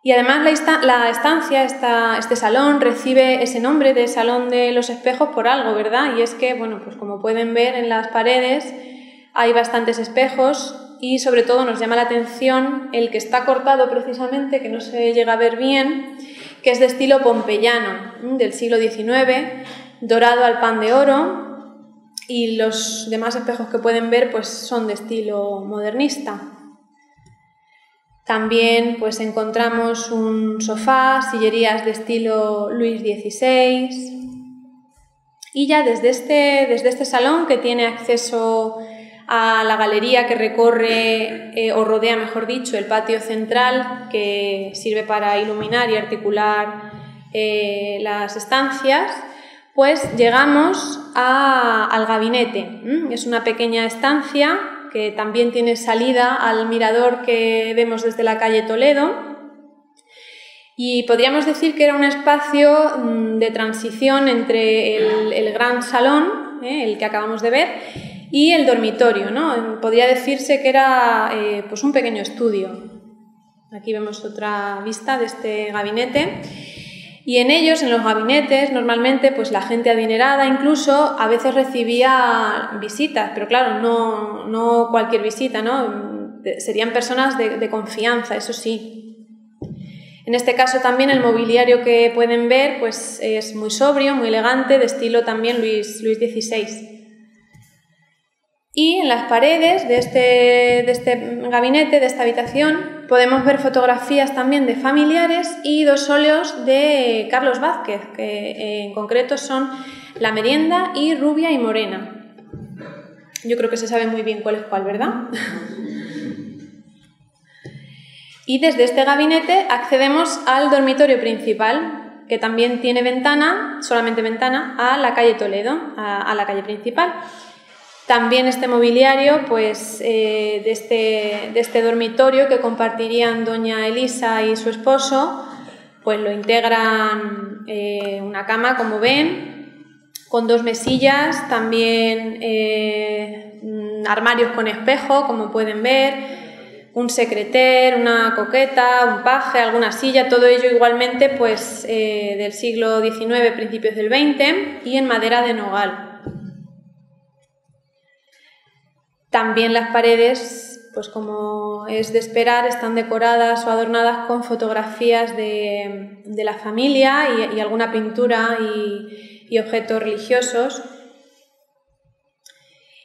Y además la estancia, este salón, recibe ese nombre de Salón de los Espejos por algo, ¿verdad? Y es que, bueno, pues como pueden ver en las paredes hay bastantes espejos y sobre todo nos llama la atención el que está cortado precisamente, que no se llega a ver bien, que es de estilo pompeyano, del siglo XIX, dorado al pan de oro, y los demás espejos que pueden ver pues son de estilo modernista. También pues encontramos un sofá, sillerías de estilo Luis XVI, y ya desde este salón, que tiene acceso a la galería que recorre o rodea, mejor dicho, el patio central, que sirve para iluminar y articular las estancias, pues llegamos al gabinete. Es una pequeña estancia que también tiene salida al mirador que vemos desde la calle Toledo, y podríamos decir que era un espacio de transición entre el gran salón, el que acabamos de ver, y el dormitorio, ¿no? Podría decirse que era pues un pequeño estudio. Aquí vemos otra vista de este gabinete. Y en ellos, en los gabinetes, normalmente pues la gente adinerada incluso a veces recibía visitas, pero claro, no cualquier visita, ¿no? Serían personas de confianza, eso sí. En este caso también el mobiliario que pueden ver pues es muy sobrio, muy elegante, de estilo también Luis XVI. Y en las paredes de este gabinete, de esta habitación, podemos ver fotografías también de familiares y 2 óleos de Carlos Vázquez, que en concreto son La merienda y Rubia y Morena. Yo creo que se sabe muy bien cuál es cuál, ¿verdad? Y desde este gabinete accedemos al dormitorio principal, que también tiene ventana, solamente ventana, a la calle Toledo, a la calle principal. También este mobiliario, pues, de este dormitorio que compartirían doña Elisa y su esposo, pues lo integran una cama, como ven, con 2 mesillas, también armarios con espejo, como pueden ver, un secreter, una coqueta, un paje, alguna silla, todo ello igualmente pues, del siglo XIX, principios del XX, y en madera de nogal. También las paredes, pues como es de esperar, están decoradas o adornadas con fotografías de la familia y alguna pintura y objetos religiosos.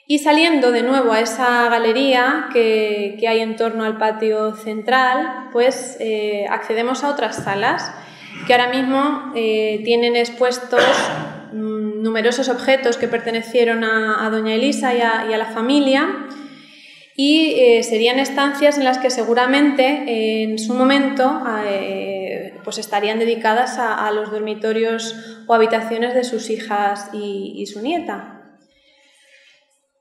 Y saliendo de nuevo a esa galería que hay en torno al patio central, pues accedemos a otras salas que ahora mismo tienen expuestos numerosos objetos que pertenecieron a doña Elisa y a la familia, y serían estancias en las que seguramente en su momento pues estarían dedicadas a los dormitorios o habitaciones de sus hijas y su nieta.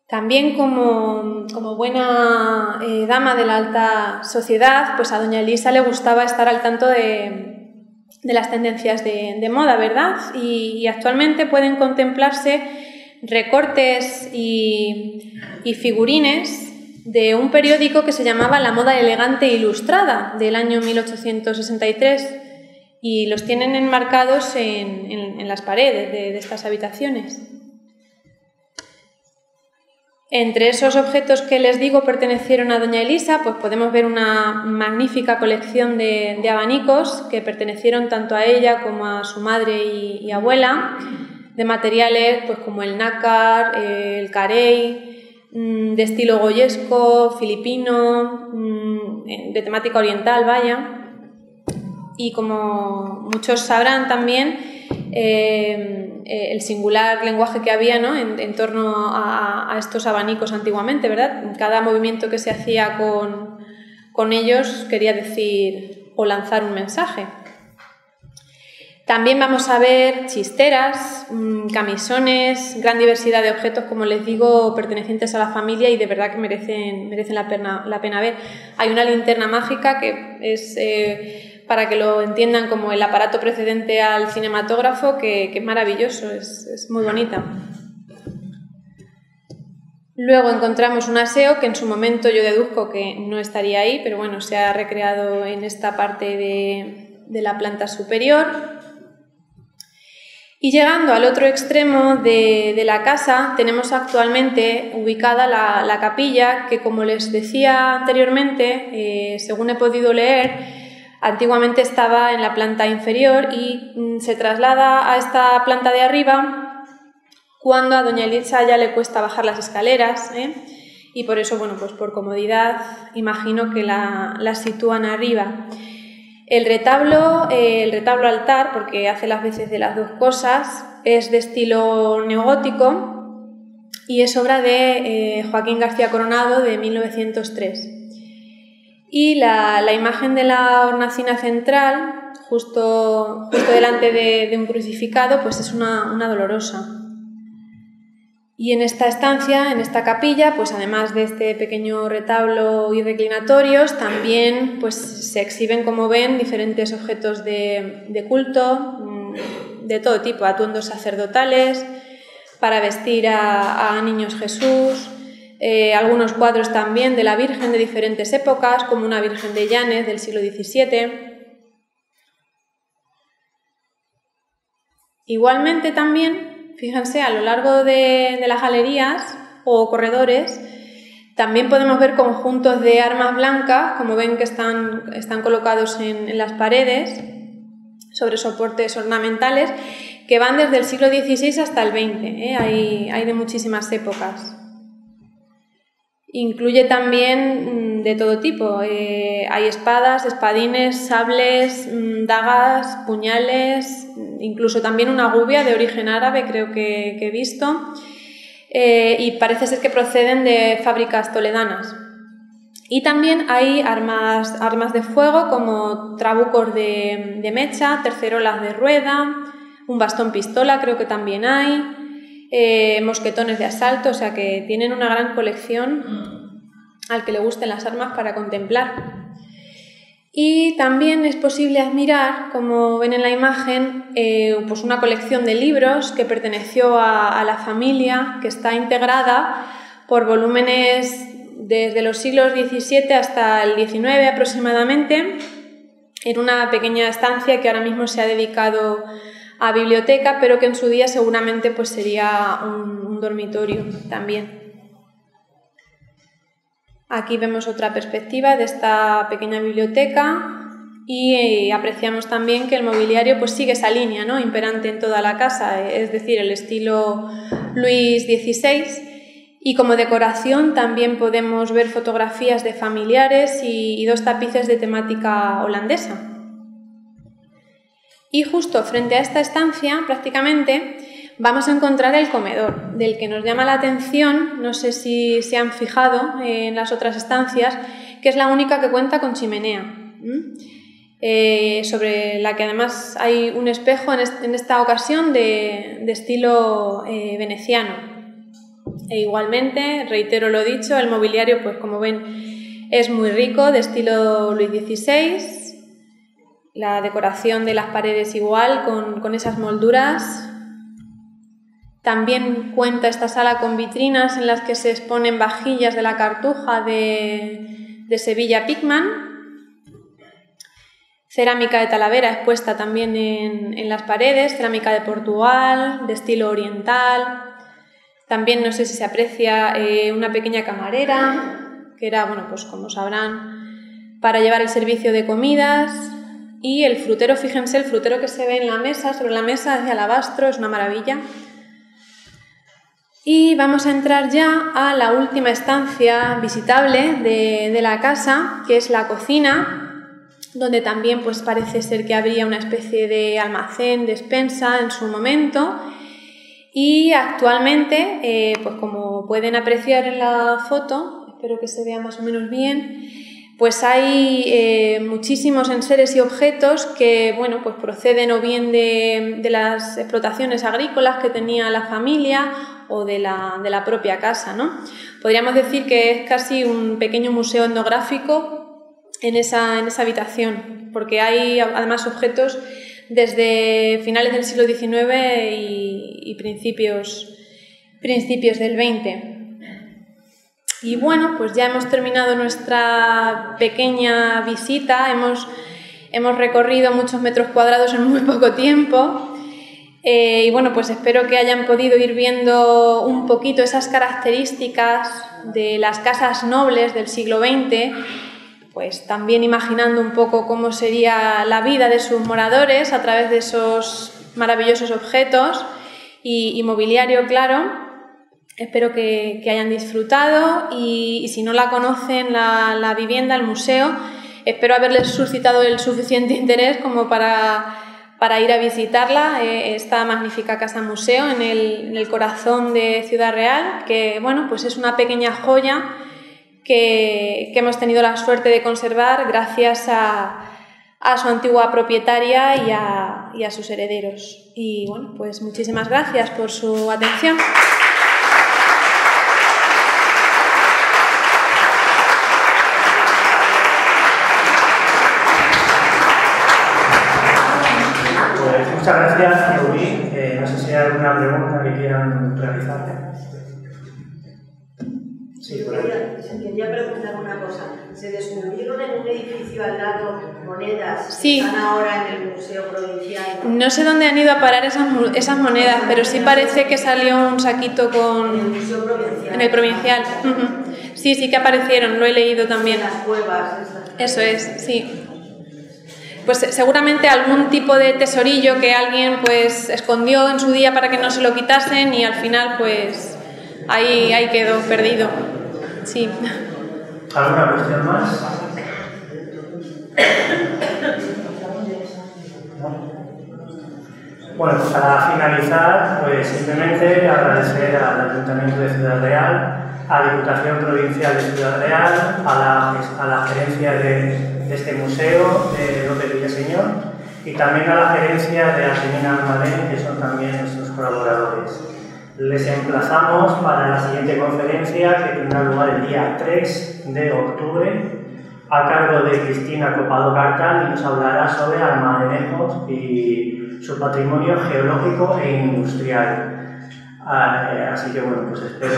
También como buena dama de la alta sociedad, pues a doña Elisa le gustaba estar al tanto de las tendencias de moda, ¿verdad? Y actualmente pueden contemplarse recortes y figurines de un periódico que se llamaba La Moda Elegante e Ilustrada, del año 1863, y los tienen enmarcados en las paredes de estas habitaciones. Entre esos objetos que les digo pertenecieron a doña Elisa, pues podemos ver una magnífica colección de abanicos que pertenecieron tanto a ella como a su madre y abuela, de materiales pues como el nácar, el carey, de estilo goyesco, filipino, de temática oriental, vaya. Y como muchos sabrán también, el singular lenguaje que había, ¿no?, en torno a estos abanicos antiguamente, ¿verdad? Cada movimiento que se hacía con ellos quería decir o lanzar un mensaje. También vamos a ver chisteras, camisones, gran diversidad de objetos, como les digo, pertenecientes a la familia y de verdad que merecen la pena ver. Hay una linterna mágica que es, para que lo entiendan, como el aparato precedente al cinematógrafo, que es maravilloso, es muy bonita. Luego encontramos un aseo que en su momento yo deduzco que no estaría ahí, pero bueno, se ha recreado en esta parte de la planta superior. Y llegando al otro extremo de la casa, tenemos actualmente ubicada la capilla, que como les decía anteriormente, según he podido leer, antiguamente estaba en la planta inferior y se traslada a esta planta de arriba cuando a doña Elisa ya le cuesta bajar las escaleras, y por eso, bueno, pues por comodidad imagino que la sitúan arriba. El retablo altar, porque hace las veces de las dos cosas, es de estilo neogótico y es obra de Joaquín García Coronado, de 1903. Y la imagen de la hornacina central, justo delante de un crucificado, pues es una dolorosa. Y en esta estancia, en esta capilla, pues además de este pequeño retablo y reclinatorios, también pues se exhiben, como ven, diferentes objetos de culto, de todo tipo, atuendos sacerdotales, para vestir a niños Jesús, algunos cuadros también de la Virgen de diferentes épocas, como una Virgen de Llanes del siglo XVII. Igualmente también, fíjense, a lo largo de las galerías o corredores también podemos ver conjuntos de armas blancas, como ven que están colocados en las paredes sobre soportes ornamentales, que van desde el siglo XVI hasta el XX, hay de muchísimas épocas. Incluye también de todo tipo. Hay espadas, espadines, sables, dagas, puñales, incluso también una gubia de origen árabe, creo que he visto, y parece ser que proceden de fábricas toledanas. Y también hay armas de fuego como trabucos de mecha, tercerolas de rueda, un bastón pistola creo que también hay, mosquetones de asalto, o sea que tienen una gran colección al que le gusten las armas para contemplar. Y también es posible admirar, como ven en la imagen, pues una colección de libros que perteneció a la familia, que está integrada por volúmenes desde los siglos XVII hasta el XIX aproximadamente, en una pequeña estancia que ahora mismo se ha dedicado a biblioteca, pero que en su día seguramente pues sería un dormitorio también. Aquí vemos otra perspectiva de esta pequeña biblioteca y apreciamos también que el mobiliario pues sigue esa línea, ¿no?, imperante en toda la casa, es decir, el estilo Luis XVI. Y como decoración también podemos ver fotografías de familiares y 2 tapices de temática holandesa. Y justo frente a esta estancia, prácticamente, vamos a encontrar el comedor, del que nos llama la atención, no sé si se han fijado en las otras estancias, que es la única que cuenta con chimenea, sobre la que además hay un espejo en esta ocasión de estilo veneciano. E igualmente, reitero lo dicho, el mobiliario, pues como ven, es muy rico, de estilo Luis XVI. La decoración de las paredes igual, con esas molduras. También cuenta esta sala con vitrinas en las que se exponen vajillas de la Cartuja de Sevilla Pickman. Cerámica de Talavera expuesta también en las paredes, cerámica de Portugal, de estilo oriental. También no sé si se aprecia una pequeña camarera, que era, bueno, pues como sabrán, para llevar el servicio de comidas. Y el frutero, fíjense, el frutero que se ve en la mesa, sobre la mesa es de alabastro, es una maravilla. Y vamos a entrar ya a la última estancia visitable de la casa, que es la cocina, donde también pues parece ser que habría una especie de almacén, despensa en su momento. Y actualmente, pues como pueden apreciar en la foto, espero que se vea más o menos bien, pues hay muchísimos enseres y objetos que, bueno, pues proceden o bien de las explotaciones agrícolas que tenía la familia o de la propia casa, ¿no? Podríamos decir que es casi un pequeño museo etnográfico en esa habitación, porque hay además objetos desde finales del siglo XIX y principios del XX. Y bueno, pues ya hemos terminado nuestra pequeña visita, hemos recorrido muchos metros cuadrados en muy poco tiempo y bueno, pues espero que hayan podido ir viendo un poquito esas características de las casas nobles del siglo XX, pues también imaginando un poco cómo sería la vida de sus moradores a través de esos maravillosos objetos y mobiliario, claro. Espero que hayan disfrutado y si no la conocen, la vivienda, el museo, espero haberles suscitado el suficiente interés como para ir a visitarla, esta magnífica casa museo en el corazón de Ciudad Real, que bueno, pues es una pequeña joya que hemos tenido la suerte de conservar gracias a su antigua propietaria y a sus herederos. Y bueno, pues muchísimas gracias por su atención. Muchas gracias, Euri. No sé si hay alguna pregunta que quieran realizarle. Sí, por ahí. Quería preguntar una cosa. ¿Se descubrieron en un edificio al lado monedas sí. que están ahora en el Museo Provincial? No sé dónde han ido a parar esas monedas, pero sí parece que salió un saquito con... En el Museo Provincial. En el Provincial. Sí que aparecieron, lo he leído también. En las cuevas. Eso es, sí. Pues seguramente algún tipo de tesorillo que alguien pues escondió en su día para que no se lo quitasen y al final pues ahí quedó perdido. Sí. ¿Alguna cuestión más? Bueno, pues para finalizar, pues simplemente agradecer al Ayuntamiento de Ciudad Real, a la Diputación Provincial de Ciudad Real, a la gerencia de este museo, de López Villaseñor, y también a la gerencia de Artemina Almadén, que son también nuestros colaboradores. Les emplazamos para la siguiente conferencia, que tendrá lugar el día 3 de octubre, a cargo de Cristina Copado Cartal, y nos hablará sobre almadenejos y su patrimonio geológico e industrial. Así que bueno, pues espero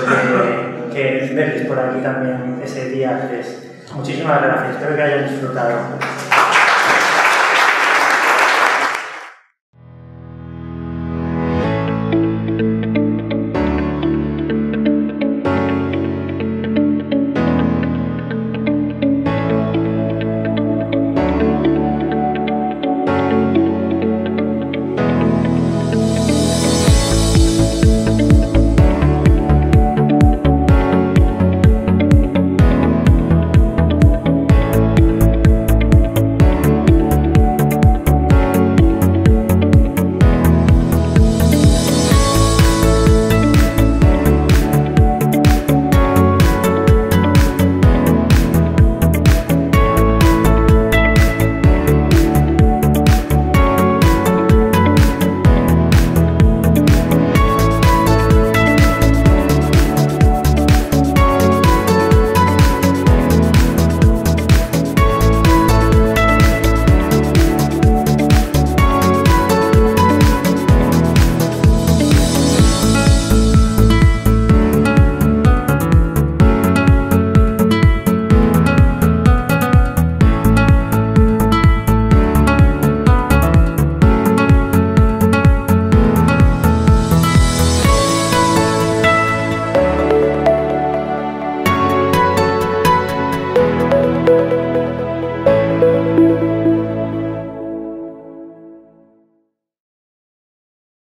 que verles por aquí también ese día 3. Muchísimas gracias, espero que hayan disfrutado.